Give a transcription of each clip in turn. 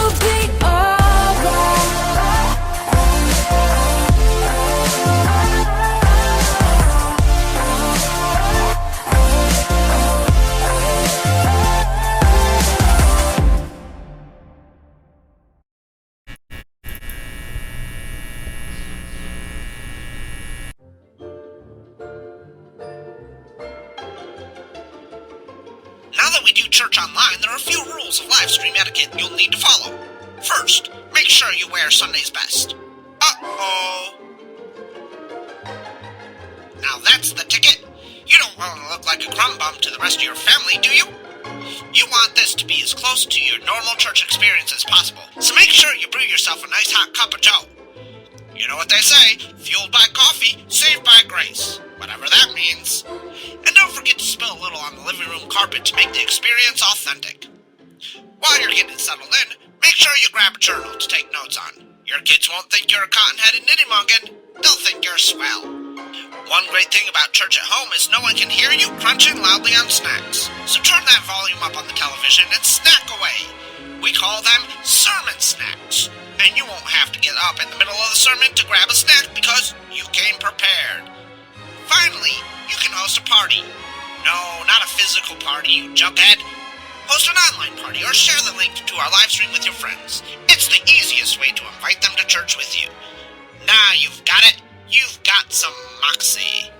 you'll be alright. Now that we do church online, there are a few rules of Livestream etiquette you'll need to follow. First, make sure you wear Sunday's best. Uh-oh. Now that's the ticket. You don't want to look like a crumb bum to the rest of your family, do you? You want this to be as close to your normal church experience as possible, so make sure you brew yourself a nice hot cup of joe. You know what they say, fueled by coffee, saved by grace. Whatever that means. And don't forget to spill a little on the living room carpet to make the experience authentic. While you're getting settled in, make sure you grab a journal to take notes on. Your kids won't think you're a cotton-headed nitty-muggin. They'll think you're swell. One great thing about church at home is no one can hear you crunching loudly on snacks. So turn that volume up on the television and snack away. We call them sermon snacks. And you won't have to get up in the middle of the sermon to grab a snack because you came prepared. Finally, you can host a party. No, not a physical party, you junkhead. Host an online party or share the link to our live stream with your friends. It's the easiest way to invite them to church with you. Now you've got it. You've got some moxie.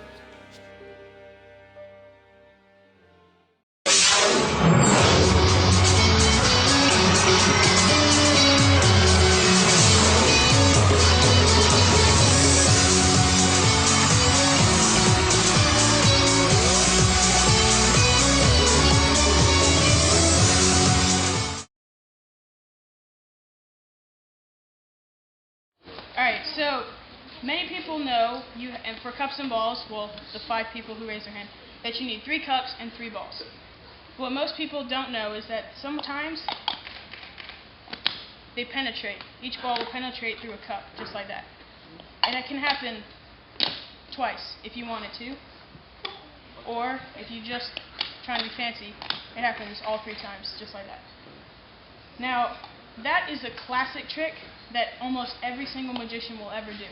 Alright, so many people know, and for cups and balls, well, the 5 people who raised their hand, that you need 3 cups and 3 balls. What most people don't know is that sometimes they penetrate. Each ball will penetrate through a cup, just like that. And it can happen twice if you want it to. Or if you just trying to be fancy, it happens all 3 times, just like that. Now, that is a classic trick that almost every single magician will ever do.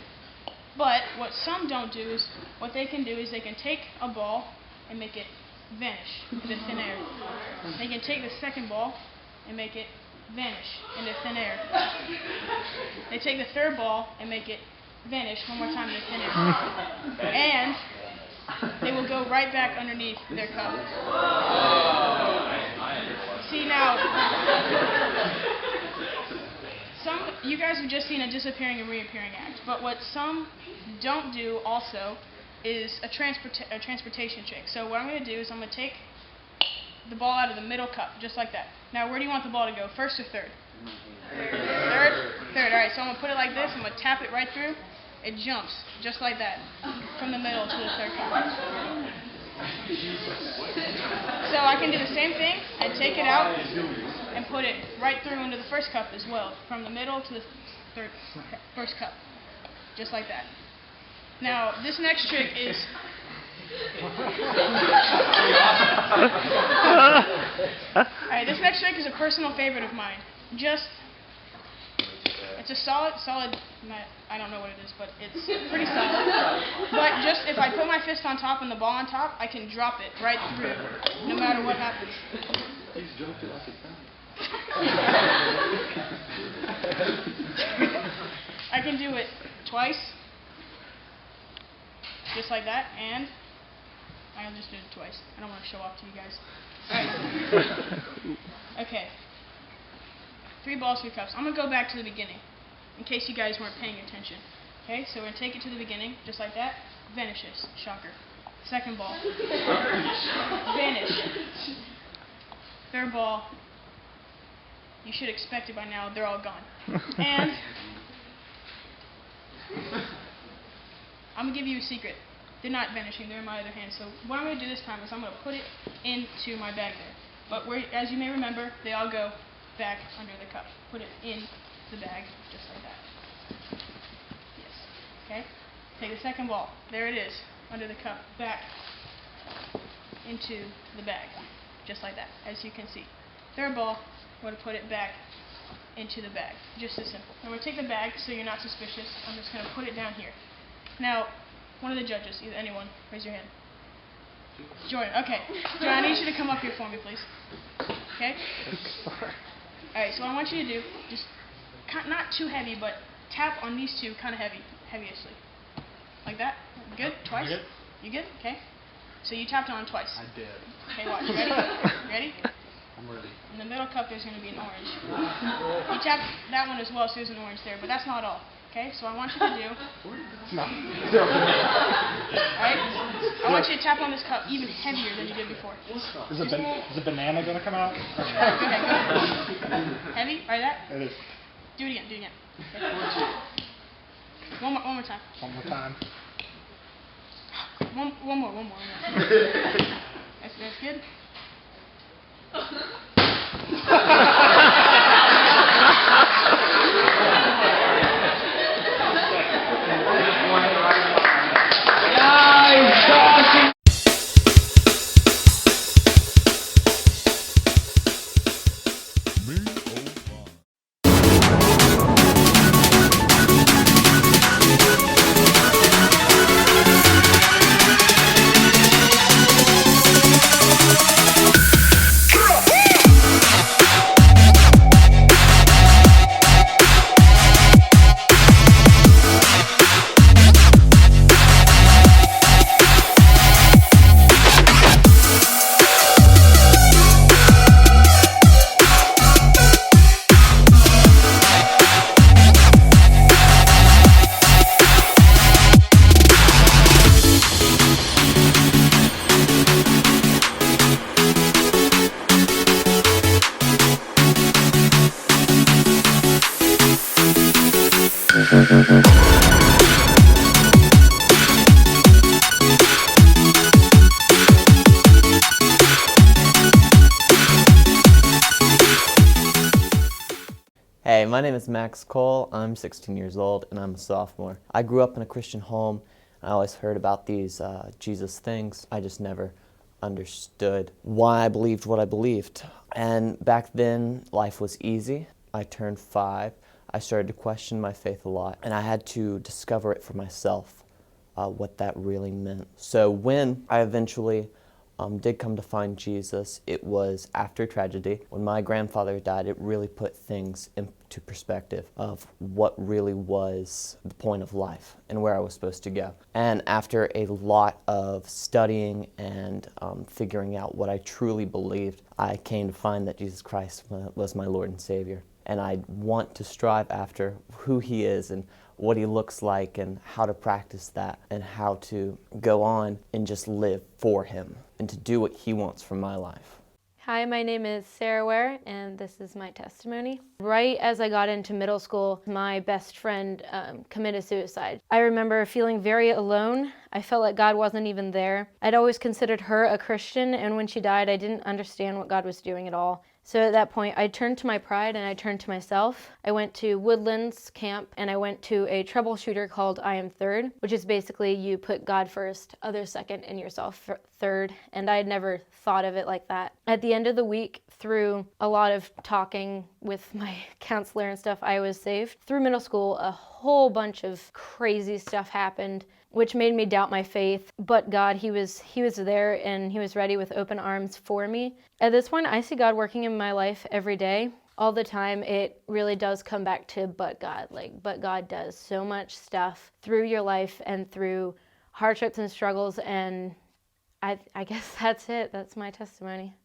But what some don't do is, what they can do is they can take a ball and make it vanish into thin air. They can take the second ball and make it vanish into thin air. They take the third ball and make it vanish one more time into thin air. And they will go right back underneath their cup. See now, you guys have just seen a disappearing and reappearing act, but what some don't do also is a transportation trick. So what I'm going to do is I'm going to take the ball out of the middle cup, just like that. Now where do you want the ball to go, first or third? Third? Third, alright, so I'm going to put it like this, I'm going to tap it right through, it jumps, just like that, from the middle to the third cup. So I can do the same thing, I take it out, and put it right through into the first cup as well, from the middle to the first cup, just like that. Now, this next trick is... Alright, this next trick is a personal favorite of mine. It's a solid, I don't know what it is, but it's pretty solid. But just, if I put my fist on top and the ball on top, I can drop it right through, no matter what happens. He's dropped it like a pen. I can do it twice, just like that, and I'll just do it twice. I don't want to show off to you guys. Alright. Okay. 3 balls, 3 cups. I'm going to go back to the beginning, in case you guys weren't paying attention. Okay, so we're going to take it to the beginning, just like that. Vanishes. Shocker. Second ball. Vanish. Third ball. You should expect it by now. They're all gone. And I'm going to give you a secret. They're not vanishing. They're in my other hand. So what I'm going to do this time is I'm going to put it into my bag there. But as you may remember, they all go back under the cup. Put it in the bag, just like that. Yes. Okay? Take the second ball. There it is. Under the cup. Back into the bag. Just like that, as you can see. Third ball, I'm going to put it back into the bag. Just as simple. Now we're going to take the bag so you're not suspicious. I'm just going to put it down here. Now, one of the judges, either anyone, raise your hand. Jordan, okay. Jordan, I need you to come up here for me, please. Okay? Alright, so what I want you to do, just not too heavy, but tap on these two kind of heaviously. Like that? Good? Twice? Good. You good? Okay. So you tapped on them twice. I did. Okay, watch. Ready? Ready? I'm ready. In the middle cup, there's going to be an orange. You tap that one as well, so there's an orange there, but that's not all. Okay, so I want you to do... No. Alright? I want you to tap on this cup even heavier than you did before. Is a banana going to come out? Go ahead, go ahead. Heavy? Alright, that? It is. Do it again, do it again. Okay. One more time. One more time. One more. That's good. Hey, my name is Max Cole. I'm 16 years old and I'm a sophomore. I grew up in a Christian home. I always heard about these Jesus things. I just never understood why I believed what I believed. And back then, life was easy. I turned 5. I started to question my faith a lot, and I had to discover it for myself, what that really meant. So when I eventually did come to find Jesus, it was after tragedy. When my grandfather died, it really put things into perspective of what really was the point of life and where I was supposed to go. And after a lot of studying and figuring out what I truly believed, I came to find that Jesus Christ was my Lord and Savior. And I want to strive after who He is and what He looks like and how to practice that and how to go on and just live for Him and to do what He wants from my life. Hi, my name is Sarah Ware, and this is my testimony. Right as I got into middle school, my best friend committed suicide. I remember feeling very alone. I felt like God wasn't even there. I'd always considered her a Christian, and when she died, I didn't understand what God was doing at all. So at that point, I turned to my pride and I turned to myself. I went to Woodlands Camp and I went to a troubleshooter called I Am Third, which is basically you put God first, others second, and yourself third. And I had never thought of it like that. At the end of the week, through a lot of talking with my counselor and stuff, I was saved. Through middle school, a whole bunch of crazy stuff happened, which made me doubt my faith. But God, He was there and He was ready with open arms for me. At this point, I see God working in my life every day. All the time, it really does come back to but God. But God does so much stuff through your life and through hardships and struggles, and I guess that's it. That's my testimony.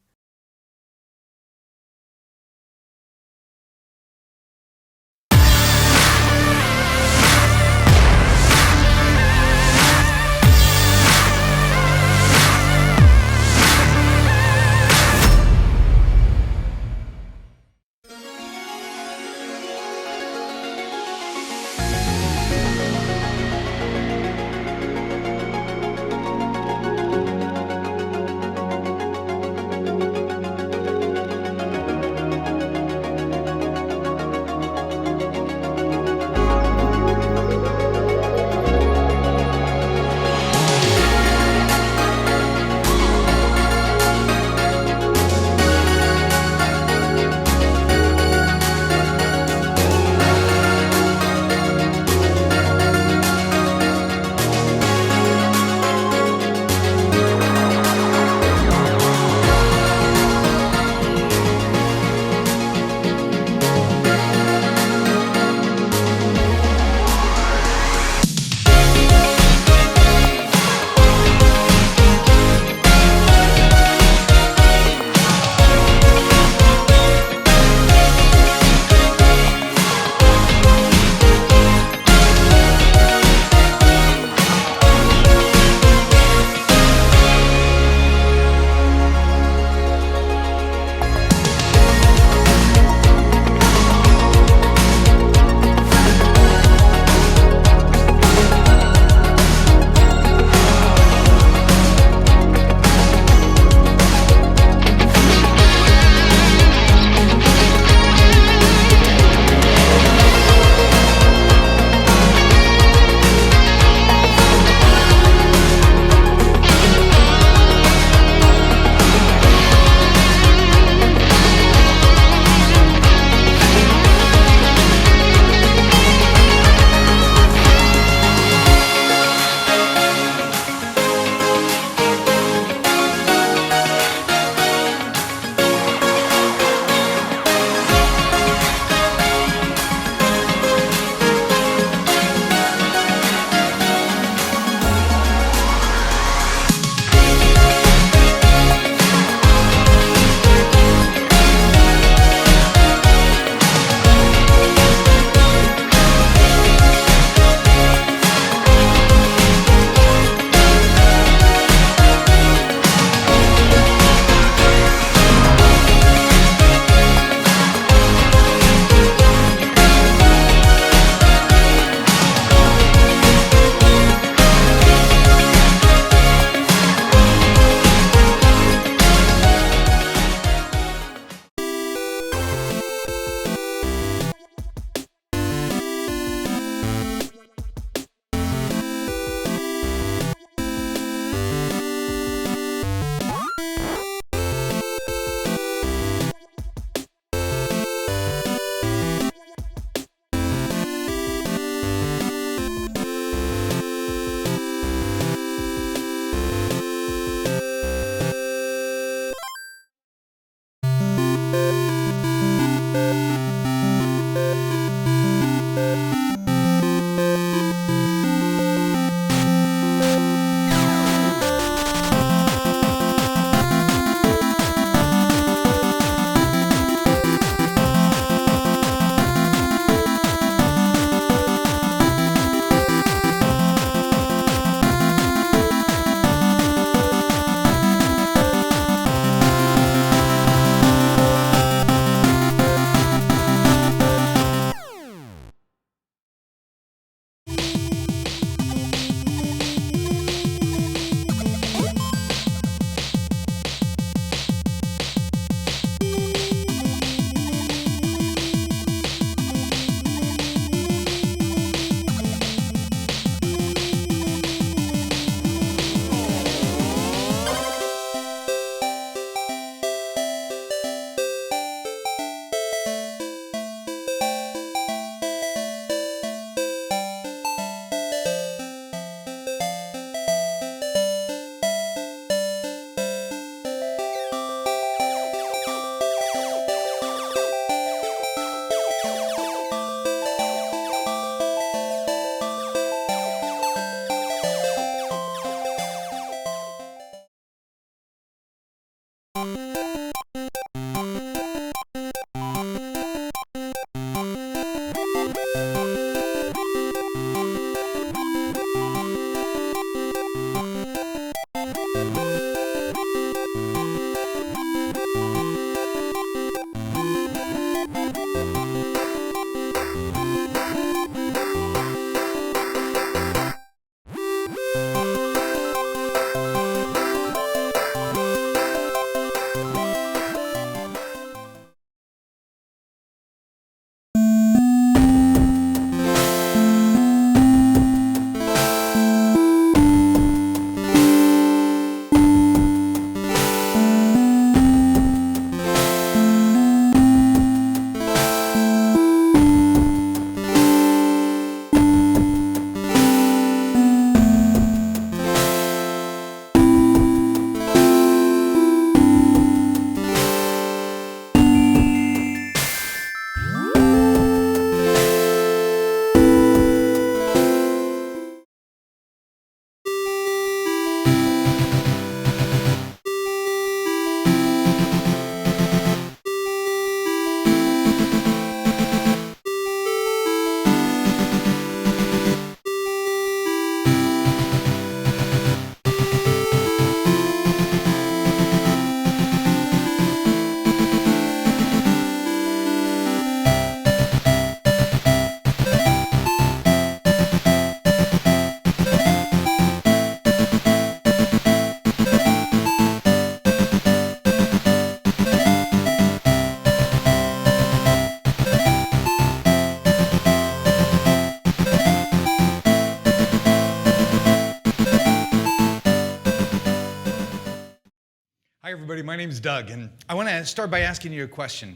Hi, everybody. My name's Doug, and I want to start by asking you a question.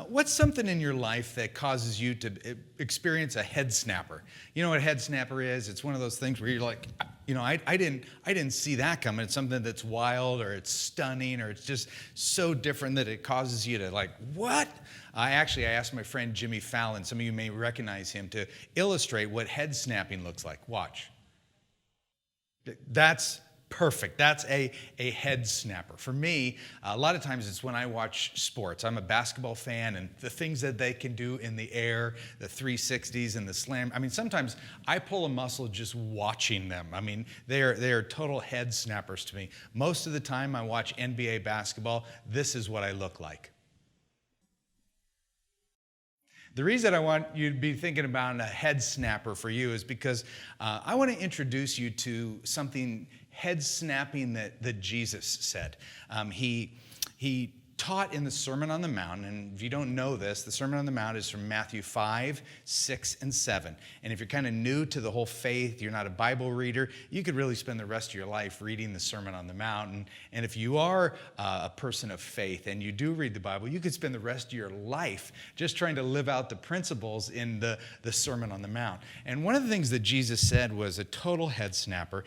What's something in your life that causes you to experience a head snapper? You know what a head snapper is? It's one of those things where you're like, I didn't see that coming. It's something that's wild, or it's stunning, or it's just so different that it causes you to like, what? I asked my friend Jimmy Fallon, some of you may recognize him, to illustrate what head snapping looks like. Watch. That's perfect. That's a head snapper. For me, a lot of times it's when I watch sports. I'm a basketball fan, and the things that they can do in the air, the 360s and the slam. I mean, sometimes I pull a muscle just watching them. I mean, they are total head snappers to me. Most of the time I watch NBA basketball, this is what I look like. The reason I want you to be thinking about a head snapper for you is because I want to introduce you to something head snapping that Jesus said. He taught in the Sermon on the Mount, and if you don't know this, the Sermon on the Mount is from Matthew 5, 6, and 7. And if you're kind of new to the whole faith, you're not a Bible reader, you could really spend the rest of your life reading the Sermon on the Mount. And if you are a person of faith and you do read the Bible, you could spend the rest of your life just trying to live out the principles in the Sermon on the Mount. And one of the things that Jesus said was a total head snapper.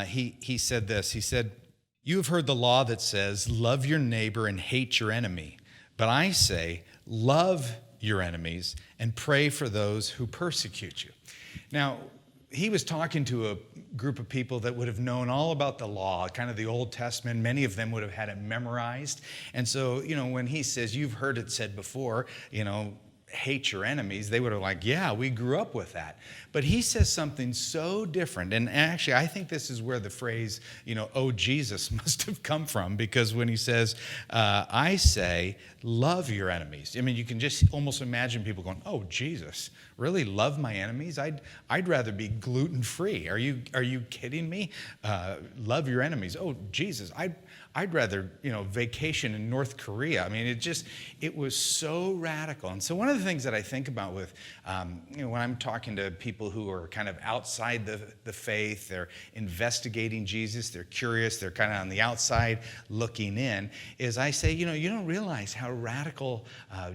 He said this. He said, "You have heard the law that says, love your neighbor and hate your enemy. But I say, love your enemies and pray for those who persecute you." Now, he was talking to a group of people that would have known all about the law, kind of the Old Testament. Many of them would have had it memorized. And so, when he says, you've heard it said before, hate your enemies, they would have like, yeah, we grew up with that. But he says something so different. And actually, I think this is where the phrase, oh, Jesus must have come from, because when he says, I say, love your enemies. I mean, you can just almost imagine people going, oh, Jesus, really love my enemies? I'd rather be gluten-free. Are you kidding me? Love your enemies. Oh, Jesus, I'd rather, vacation in North Korea. I mean, it was so radical. And so one of the things that I think about with, when I'm talking to people who are kind of outside the faith, they're investigating Jesus, they're curious, they're kind of on the outside looking in, is I say, you don't realize how radical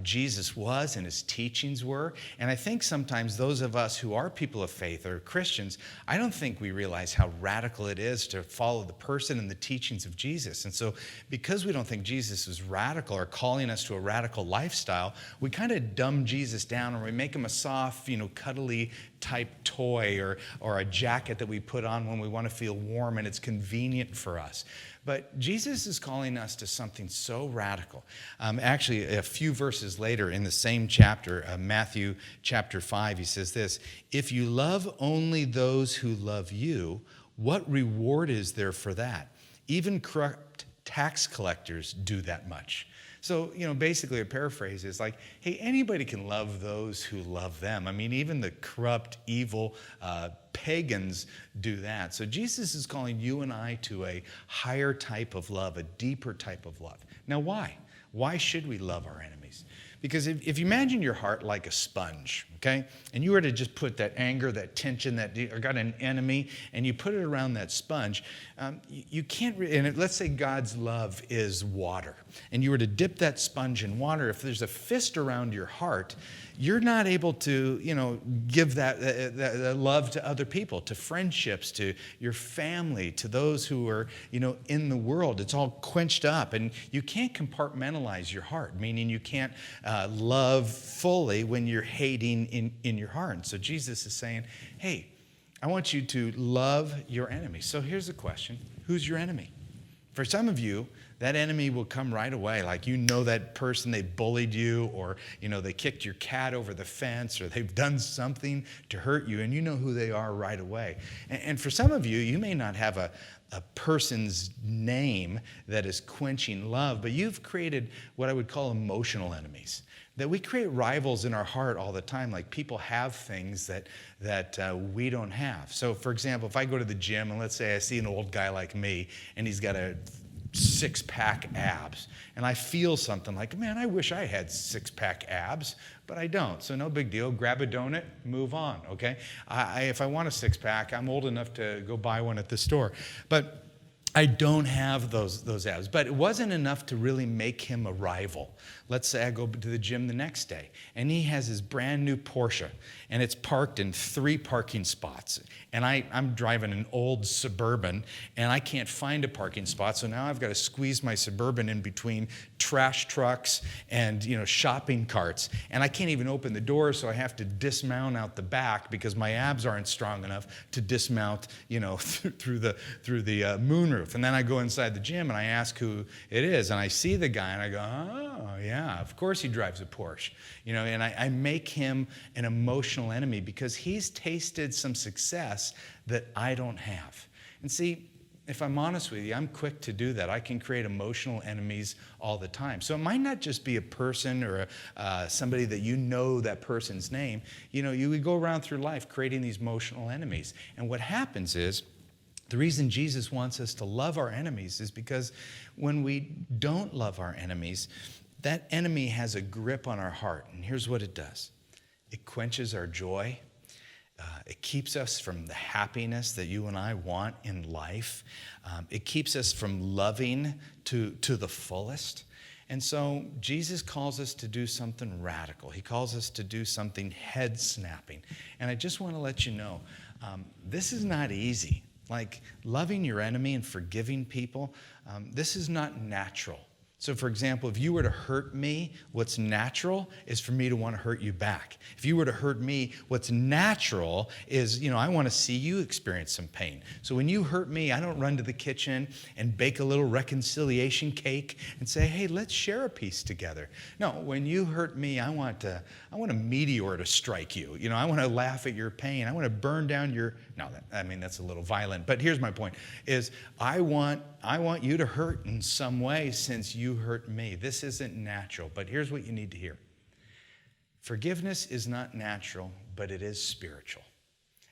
Jesus was and his teachings were. And I think sometimes those of us who are people of faith or Christians, I don't think we realize how radical it is to follow the person and the teachings of Jesus. And so because we don't think Jesus is radical or calling us to a radical lifestyle, we kind of dumb Jesus down, or we make him a soft, cuddly type toy or a jacket that we put on when we want to feel warm and it's convenient for us. But Jesus is calling us to something so radical. Actually, a few verses later in the same chapter, Matthew chapter 5, he says this, "If you love only those who love you, what reward is there for that? Even corrupt tax collectors do that much." So, basically a paraphrase is like, hey, anybody can love those who love them. I mean, even the corrupt, evil pagans do that. So Jesus is calling you and I to a higher type of love, a deeper type of love. Now, why? Why should we love our enemies? Because if you imagine your heart like a sponge, okay, and you were to just put that anger, that tension, or got an enemy, and you put it around that sponge, you can't, and let's say God's love is water, and you were to dip that sponge in water, if there's a fist around your heart, you're not able to, give that love to other people, to friendships, to your family, to those who are, in the world. It's all quenched up, and you can't compartmentalize your heart, meaning you can't love fully when you're hating in your heart. And so Jesus is saying, hey, I want you to love your enemy. So here's the question. Who's your enemy? For some of you, that enemy will come right away. Like, that person, they bullied you, or, they kicked your cat over the fence, or they've done something to hurt you, and you know who they are right away. And for some of you, you may not have a person's name that is quenching love, but you've created what I would call emotional enemies. That we create rivals in our heart all the time, like people have things that we don't have. So, for example, if I go to the gym, and let's say I see an old guy like me, and he's got a six-pack abs, and I feel something like, man, I wish I had six-pack abs, but I don't. So no big deal. Grab a donut, move on, okay? If I want a six-pack, I'm old enough to go buy one at the store. But I don't have those abs, but it wasn't enough to really make him a rival. Let's say I go to the gym the next day, and he has his brand new Porsche, and it's parked in 3 parking spots. And I'm driving an old Suburban, and I can't find a parking spot, so now I've got to squeeze my Suburban in between trash trucks and shopping carts. And I can't even open the door, so I have to dismount out the back because my abs aren't strong enough to dismount, through the moonroof. And then I go inside the gym and I ask who it is, and I see the guy and I go, oh yeah, of course he drives a Porsche. And I make him an emotional enemy because he's tasted some success that I don't have. And see, if I'm honest with you, I'm quick to do that. I can create emotional enemies all the time. So it might not just be a person or somebody that that person's name. You would go around through life creating these emotional enemies. And what happens is, the reason Jesus wants us to love our enemies is because when we don't love our enemies, that enemy has a grip on our heart. And here's what it does. It quenches our joy. It keeps us from the happiness that you and I want in life. It keeps us from loving to the fullest. And so Jesus calls us to do something radical. He calls us to do something head-snapping. And I just want to let you know, this is not easy. Like loving your enemy and forgiving people, this is not natural. So for example, if you were to hurt me, what's natural is for me to want to hurt you back. If you were to hurt me, what's natural is, I want to see you experience some pain. So when you hurt me, I don't run to the kitchen and bake a little reconciliation cake and say, hey, let's share a piece together. No, when you hurt me, I want a meteor to strike you. I want to laugh at your pain. I want to burn down your, that's a little violent, but here's my point, is I want you to hurt in some way since you hurt me. This isn't natural, but here's what you need to hear. Forgiveness is not natural, but it is spiritual.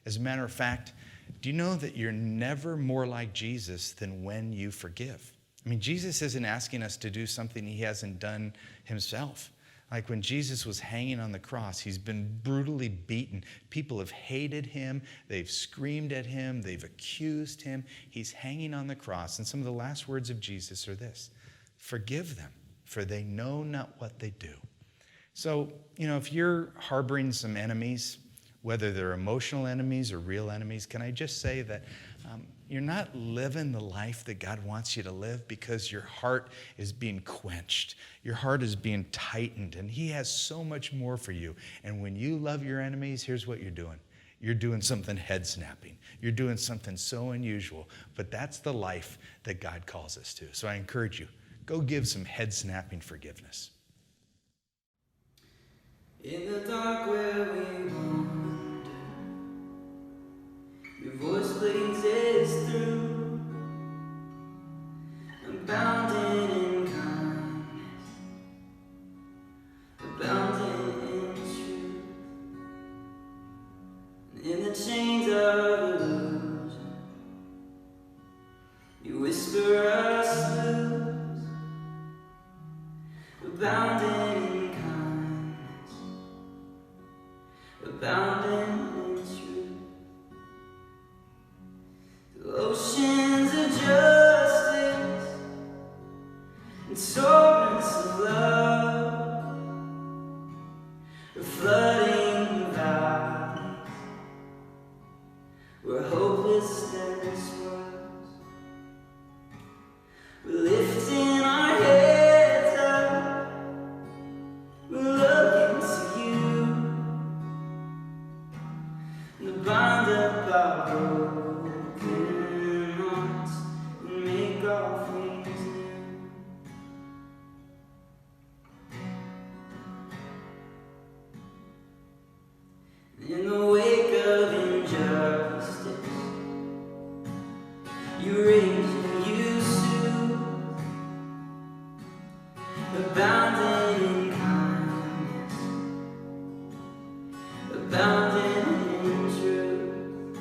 As a matter of fact, do you know that you're never more like Jesus than when you forgive? Jesus isn't asking us to do something he hasn't done himself. Like when Jesus was hanging on the cross, he's been brutally beaten. People have hated him. They've screamed at him. They've accused him. He's hanging on the cross. And some of the last words of Jesus are this: forgive them, for they know not what they do. So, if you're harboring some enemies, whether they're emotional enemies or real enemies, can I just say that you're not living the life that God wants you to live because your heart is being quenched. Your heart is being tightened, and he has so much more for you. And when you love your enemies, here's what you're doing. You're doing something head-snapping. You're doing something so unusual, but that's the life that God calls us to. So I encourage you, go give some head-snapping forgiveness. In the dark where we wander, your voice leads us through, abounding in kindness, abounding in truth. In the chains of illusion, you whisper us loose, abounding in kindness, abounding in truth. The oceans of justice and torrents of love are flooding the valleys where hopelessness was. We're lifting our heads up, we're looking to you, and bind up our broken hearts and make all things new. In the wake of injustice, you rage and you soothe, abounding in kindness, abounding in truth.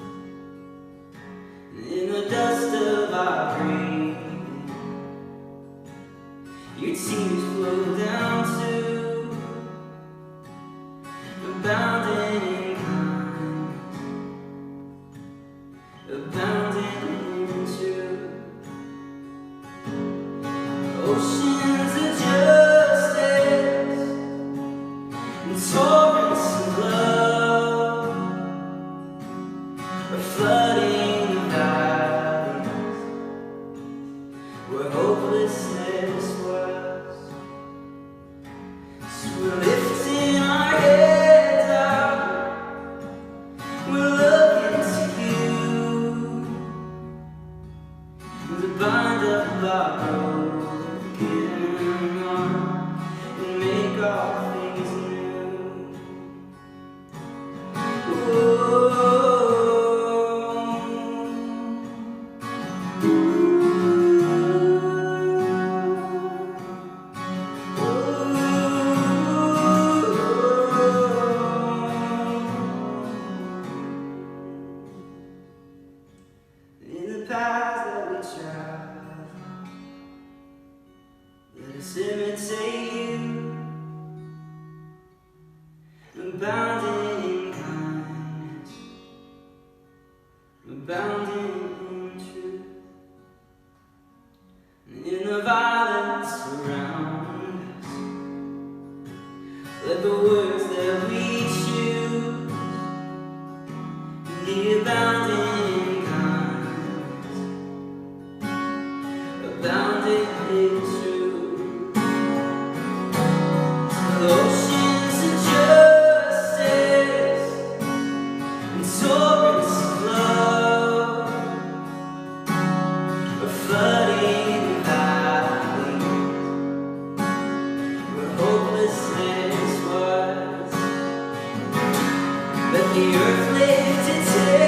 abounding in truth. And in the violence around us, let the words that we choose be abounding in kindness, abounding in truth. The oceans of justice and torrents of love are flooding the valley where hopelessness was. Let the earth lift its head.